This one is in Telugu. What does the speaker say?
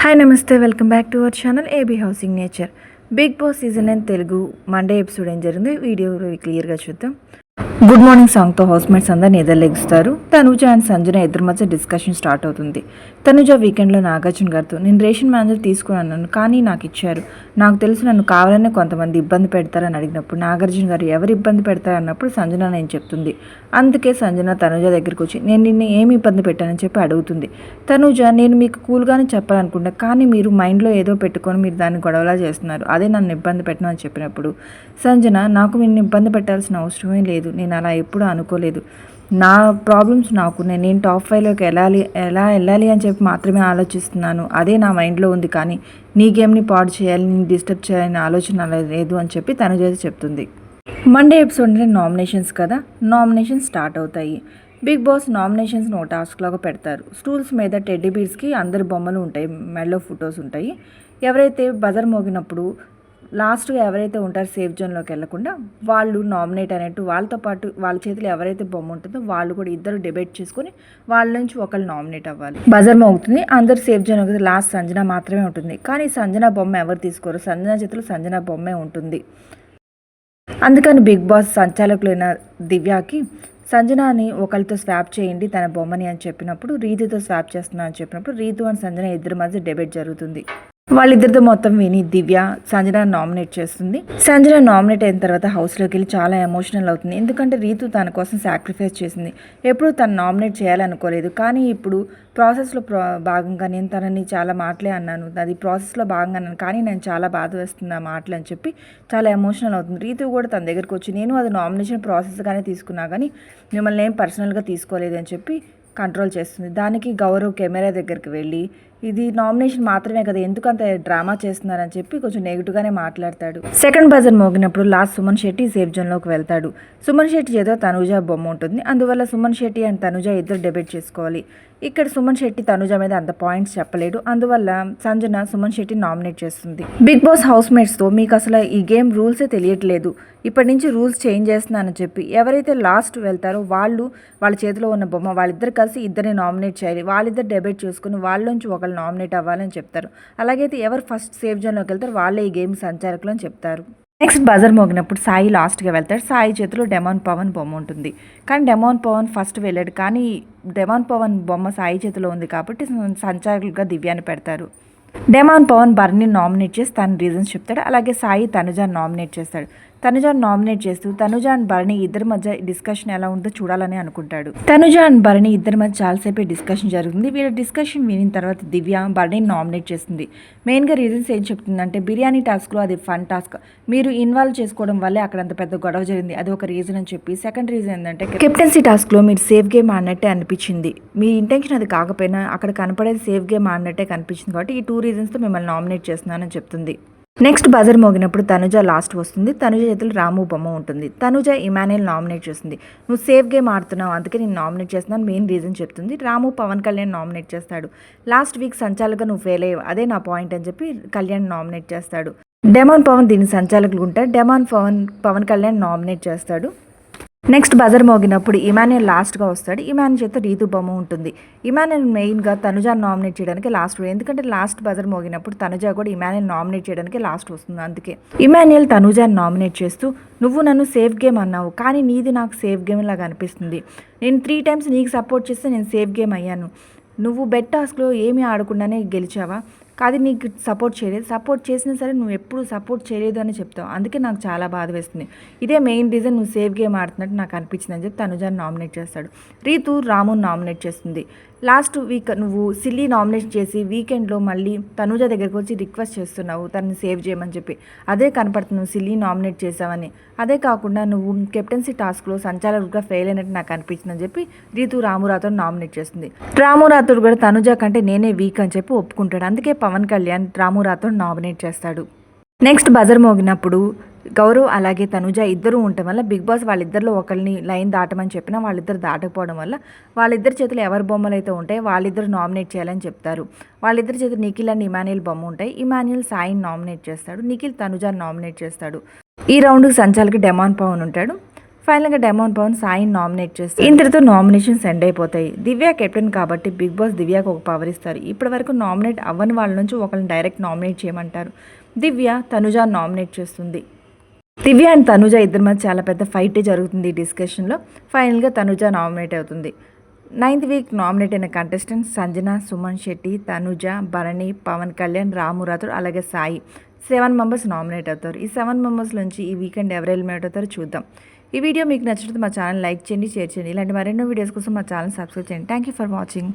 Hi namaste, welcome back to our channel AB housing nature. Bigg Boss season 9 Telugu Monday episode ఏం జరిగింది వీడియో క్లియర్గా చూద్దాం. గుడ్ మార్నింగ్ సాంగ్తో హౌస్మేట్స్ అందరు నిద్రలేగుస్తారు. తనుజ అండ్ సంజన ఇద్దరి మధ్య డిస్కషన్ స్టార్ట్ అవుతుంది. తనుజ వీకెండ్లో నాగార్జున గారితో నేను రేషన్ మేనేజర్ తీసుకున్నాను కానీ నాకు ఇచ్చారు, నాకు తెలుసు నన్ను కావాలనే కొంతమంది ఇబ్బంది పెడతారని అడిగినప్పుడు నాగార్జున గారు ఎవరు ఇబ్బంది పెడతారన్నప్పుడు సంజన నేను చెప్తుంది. అందుకే సంజన తనుజ దగ్గరికి వచ్చి నేను నిన్ను ఏమి ఇబ్బంది పెట్టానని చెప్పి అడుగుతుంది. తనుజ నేను మీకు కూల్గానే చెప్పాలనుకుంటా కానీ మీరు మైండ్లో ఏదో పెట్టుకొని మీరు దాన్ని గొడవలా చేస్తున్నారు, అదే నన్ను ఇబ్బంది పెట్టను అని చెప్పినప్పుడు సంజన నాకు నిన్ను ఇబ్బంది పెట్టాల్సిన అవసరమే లేదు, నేను అలా ఎప్పుడూ అనుకోలేదు, నా ప్రాబ్లమ్స్ నాకు నేను టాప్ 5లోకి ఎలా వెళ్ళాలి అని చెప్పి మాత్రమే ఆలోచిస్తున్నాను, అదే నా మైండ్లో ఉంది కానీ నీ గేమ్ని పాడు చేయాలి నేను డిస్టర్బ్ చేయాలని ఆలోచన లేదు అని చెప్పి తనుజ చెప్తుంది. మండే ఎపిసోడ్ అంటే నామినేషన్స్ కదా, నామినేషన్స్ స్టార్ట్ అవుతాయి. బిగ్ బాస్ నామినేషన్స్ని ఒక టాస్క్ లాగా పెడతారు. స్టూల్స్ మీద టెడ్డీ బీర్స్కి అందరి బొమ్మలు ఉంటాయి, మెడలో ఫొటోస్ ఉంటాయి. ఎవరైతే బజర్ మోగినప్పుడు లాస్ట్గా ఎవరైతే ఉంటారో సేఫ్ జోన్లోకి వెళ్లకుండా వాళ్ళు నామినేట్ అనేట్టు వాళ్ళతో పాటు వాళ్ళ చేతిలో ఎవరైతే బొమ్మ ఉంటుందో వాళ్ళు కూడా ఇద్దరు డిబేట్ చేసుకుని వాళ్ళ నుంచి ఒకళ్ళు నామినేట్ అవ్వాలి. బజర్ మోగుతుంది, అందరు సేఫ్ జోన్ అవుతుంది. లాస్ట్ సంజన మాత్రమే ఉంటుంది కానీ సంజన బొమ్మ ఎవరు తీసుకోరు, సంజన చేతిలో సంజన బొమ్మే ఉంటుంది. అందుకని బిగ్ బాస్ సంచాలకులైన దివ్యకి సంజనాని ఒకరితో స్వాప్ చేయండి తన బొమ్మని అని చెప్పినప్పుడు రీతుతో స్వాప్ చేస్తున్నా అని చెప్పినప్పుడు రీతు అండ్ సంజన ఇద్దరి మధ్య డిబేట్ జరుగుతుంది. వాళ్ళిద్దరితో మొత్తం విని దివ్య సంజన నామినేట్ చేస్తుంది. సంజన నామినేట్ అయిన తర్వాత హౌస్లోకి వెళ్ళి చాలా ఎమోషనల్ అవుతుంది. ఎందుకంటే రీతు తన కోసం సాక్రిఫైస్ చేసింది, ఎప్పుడు తను నామినేట్ చేయాలనుకోలేదు కానీ ఇప్పుడు ప్రాసెస్లో భాగంగా నేను తనని చాలా మాటలే అన్నాను, అది ప్రాసెస్లో భాగంగా అన్నాను కానీ నేను చాలా బాధ వేస్తుంది ఆ మాటలు అని చెప్పి చాలా ఎమోషనల్ అవుతుంది. రీతు కూడా తన దగ్గరికి వచ్చి నేను అది నామినేషన్ ప్రాసెస్గానే తీసుకున్నా కానీ మిమ్మల్ని ఏం పర్సనల్గా తీసుకోలేదు అని చెప్పి కంట్రోల్ చేస్తుంది. దానికి గౌరవ్ కెమెరా దగ్గరికి వెళ్ళి ఇది నామినేషన్ మాత్రమే కదా ఎందుకంత డ్రామా చేస్తున్నారని చెప్పి కొంచెం నెగిటివ్గానే మాట్లాడతాడు. సెకండ్ బజర్ మోగినప్పుడు లాస్ట్ సుమన్ శెట్టి సేఫ్ జోన్లోకి వెళ్తాడు. సుమన్ శెట్టి చేత తనుజ బొమ్మ ఉంటుంది, అందువల్ల సుమన్ శెట్టి అండ్ తనుజ ఇద్దరు డిబేట్ చేసుకోవాలి. ఇక్కడ సుమన్ శెట్టి తనుజ మీద అంత పాయింట్స్ చెప్పలేడు, అందువల్ల సంజన సుమన్ శెట్టి నామినేట్ చేస్తుంది. బిగ్ బాస్ హౌస్మేట్స్తో మీకు అసలు ఈ గేమ్ రూల్సే తెలియట్లేదు, ఇప్పటి నుంచి రూల్స్ చేంజ్ చేస్తున్నానని చెప్పి ఎవరైతే లాస్ట్ వెళ్తారో వాళ్ళ చేతిలో ఉన్న బొమ్మ వాళ్ళిద్దరు కలిసి ఇద్దరిని నామినేట్ చేయాలి, వాళ్ళిద్దరు డిబేట్ చేసుకుని వాళ్ళ నుంచి ఒకళ్ళు నామినేట్ అవ్వాలని చెప్తారు. అలాగైతే ఎవరు ఫస్ట్ సేఫ్ జోన్లోకి వెళ్తారు వాళ్ళే ఈ గేమ్ సంచాలకులు అని చెప్తారు. నెక్స్ట్ బజర్ మోగినప్పుడు సాయి లాస్ట్గా వెళ్తాడు. సాయి చేతిలో డెమాన్ పవన్ బొమ్మ ఉంటుంది కానీ డెమాన్ పవన్ ఫస్ట్ వెళ్ళాడు కానీ డెమాన్ పవన్ బొమ్మ సాయి చేతిలో ఉంది కాబట్టి సంచాలకులుగా దివ్యాన్ని పెడతారు. డెమాన్ పవన్ బర్నీని నామినేట్ చేసి తన రీజన్స్ చెప్తాడు. అలాగే సాయి తనుజాని నామినేట్ చేస్తాడు. తనుజాని నామినేట్ చేస్తూ తనుజ అండ్ భరణి ఇద్దరి మధ్య డిస్కషన్ ఎలా ఉందో చూడాలని అనుకుంటాడు. తనుజ అండ్ భరణి ఇద్దరి మధ్య చాలాసేపు డిస్కషన్ జరుగుతుంది. వీళ్ళ డిస్కషన్ వినిన తర్వాత దివ్య భరణిని నామినేట్ చేస్తుంది. మెయిన్గా రీజన్స్ ఏం చెప్తుందంటే బిర్యానీ టాస్క్లో అది ఫన్ టాస్క్, మీరు ఇన్వాల్వ్ చేసుకోవడం వల్లే అక్కడ అంత పెద్ద గొడవ జరిగింది, అది ఒక రీజన్ అని చెప్పి. సెకండ్ రీజన్ ఏంటంటే కెప్టెన్సీ టాస్క్లో మీరు సేఫ్ గేమ్ ఆడినట్టే అనిపించింది, మీ ఇంటెన్షన్ అది కాకపోయినా అక్కడ కనపడేది సేఫ్ గేమ్ ఆడినట్టే కనిపించింది కాబట్టి ఈ 2 రీజన్స్తో మిమ్మల్ని నామినేట్ చేస్తున్నానని చెప్తుంది. నెక్స్ట్ బజర్ మోగినప్పుడు తనుజ లాస్ట్ వస్తుంది. తనుజ చేతులు రాము బొమ్మ ఉంటుంది. తనుజ ఇమాన్యుయల్ నామినేట్ చేస్తుంది. నువ్వు సేఫ్ గేమ్ ఆడుతున్నావు అందుకే నేను నామినేట్ చేస్తున్నాను మెయిన్ రీజన్ చెప్తుంది. రాము పవన్ కళ్యాణ్ నామినేట్ చేస్తాడు. లాస్ట్ వీక్ సంచాలకుగా నువ్వు ఫెయిల్ అయ్యావు, అదే నా పాయింట్ అని చెప్పి కళ్యాణ్ నామినేట్ చేస్తాడు. డెమాన్ పవన్ దీని సంచాలకులు ఉంటాడు. డెమాన్ పవన్ కళ్యాణ్ నామినేట్ చేస్తాడు. నెక్స్ట్ బజర్ మోగినప్పుడు ఇమాన్యుయల్ లాస్ట్గా వస్తాడు. ఇమాన్యుయల్ చేత రీతు బొమ్మ ఉంటుంది. ఇమాన్యుయల్ మెయిన్గా తనుజాని నామినేట్ చేయడానికి లాస్ట్, ఎందుకంటే లాస్ట్ బజర్ మోగినప్పుడు తనుజ కూడా ఇమాన్యుయల్ నామినేట్ చేయడానికి లాస్ట్ వస్తుంది. అందుకే ఇమాన్యుయల్ తనుజాని నామినేట్ చేస్తూ నువ్వు నన్ను సేఫ్ గేమ్ అన్నావు కానీ నీది నాకు సేఫ్ గేమ్ లాగా అనిపిస్తుంది, నేను 3 times నీకు సపోర్ట్ చేస్తే నేను సేఫ్ గేమ్ అయ్యాను, నువ్వు బెట్ టాస్క్లో ఏమీ ఆడకుండానే గెలిచావా, కాదు నీకు సపోర్ట్ చేయలేదు, సపోర్ట్ చేసినా సరే నువ్వు ఎప్పుడు సపోర్ట్ చేయలేదు అని చెప్తావు, అందుకే నాకు చాలా బాధ వేస్తుంది, ఇదే మెయిన్ రీజన్ నువ్వు సేఫ్ గేమ్ ఆడుతున్నట్టు నాకు అనిపించింది అని చెప్పి తనుజాని నామినేట్ చేస్తాడు. రీతు రాముని నామినేట్ చేస్తుంది. లాస్ట్ వీక్ నువ్వు సిల్లీ నామినేషన్ చేసి వీకెండ్లో మళ్ళీ తనుజ దగ్గరికి వచ్చి రిక్వెస్ట్ చేస్తున్నావు తనని సేవ్ చేయమని చెప్పి, అదే కనపడుతుంది నువ్వు సిల్లీ నామినేట్ చేసావని. అదే కాకుండా నువ్వు కెప్టెన్సీ టాస్క్లో సంచాలకుడిగా ఫెయిల్ అయినట్టు నాకు అనిపించిందని చెప్పి రీతు రాము రాథోడ్ నామినేట్ చేస్తుంది. రాము రాథోడ్ కూడా తనుజ కంటే నేనే వీక్ అని చెప్పి ఒప్పుకుంటాడు. అందుకే పవన్ కళ్యాణ్ రాము రాథోడ్ నామినేట్ చేస్తాడు. నెక్స్ట్ బజర్ మోగినప్పుడు గౌరవ్ అలాగే తనుజ ఇద్దరు ఉండటం వల్ల బిగ్ బాస్ వాళ్ళిద్దరిలో ఒకరిని లైన్ దాటమని చెప్పినా వాళ్ళిద్దరు దాటకపోవడం వల్ల వాళ్ళిద్దరి చేతులు ఎవరి బొమ్మలు అయితే ఉంటాయి వాళ్ళిద్దరు నామినేట్ చేయాలని చెప్తారు. వాళ్ళిద్దరి చేతులు నిఖిల్ అండ్ ఇమాన్యుయల్ బొమ్మ ఉంటాయి. ఇమాన్యుయల్ సాయిని నామినేట్ చేస్తాడు. నిఖిల్ తనుజాని నామినేట్ చేస్తాడు. ఈ రౌండ్కి సంచాలకి డెమాన్ పవన్ ఉంటాడు. ఫైనల్గా డెమోన్ పవన్ సాయిని నామినేట్ చేస్తారు. ఇంతటితో నామినేషన్స్ ఎండ్ అయిపోతాయి. దివ్య కెప్టెన్ కాబట్టి బిగ్ బాస్ దివ్యకు ఒక పవర్ ఇస్తారు. ఇప్పటి వరకు నామినేట్ అవ్వని వాళ్ళ నుంచి ఒకరిని డైరెక్ట్ నామినేట్ చేయమంటారు. దివ్య తనుజాని నామినేట్ చేస్తుంది. దివ్య అండ్ తనుజ ఇద్దరి మధ్య చాలా పెద్ద ఫైట్ జరుగుతుంది ఈ డిస్కషన్లో. ఫైనల్గా తనుజ నామినేట్ అవుతుంది. 9th వీక్ నామినేట్ అయిన కంటెస్టెంట్స్ సంజన, సుమన్ శెట్టి, తనుజ, భరణి, పవన్ కళ్యాణ్, రాము రాథోడ్ అలాగే సాయి 7 మెంబర్స్ నామినేట్ అవుతారు. ఈ 7 మెంబర్స్ నుంచి ఈ వీకెండ్ ఎవరు ఎలిమినేట్ అవుతారో చూద్దాం. ఈ వీడియో మీకు నచ్చినట్టు మా ఛానల్ లైక్ చేయండి, షేర్ చేయండి. ఇలాంటి మరెన్నో వీడియోస్ కోసం మా ఛానల్ సబ్స్క్రైబ్ చేయండి. Thank you for watching.